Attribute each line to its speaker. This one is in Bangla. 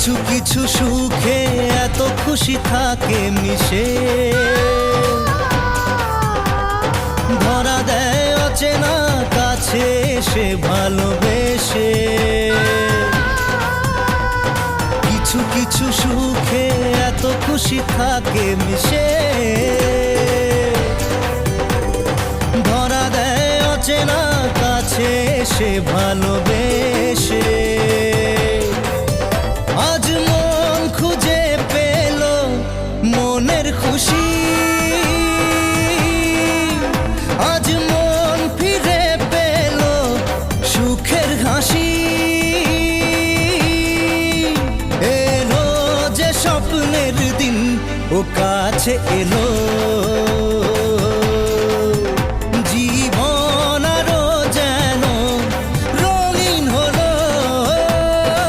Speaker 1: কিছু কিছু সুখে এত খুশি থাকে মিশে, ধরা দেয় অচেনা কাছে এসে ভালোবেসে। কিছু কিছু সুখে এত খুশি থাকে মিশে, ধরা দেয় অচেনা কাছে এসে ভালোবেসে। আজ মন খুঁজে পেল মনের খুশি, আজ মন ফিরে পেল সুখের হাসি। এলো যে স্বপ্নের দিন ও কাছে এলো।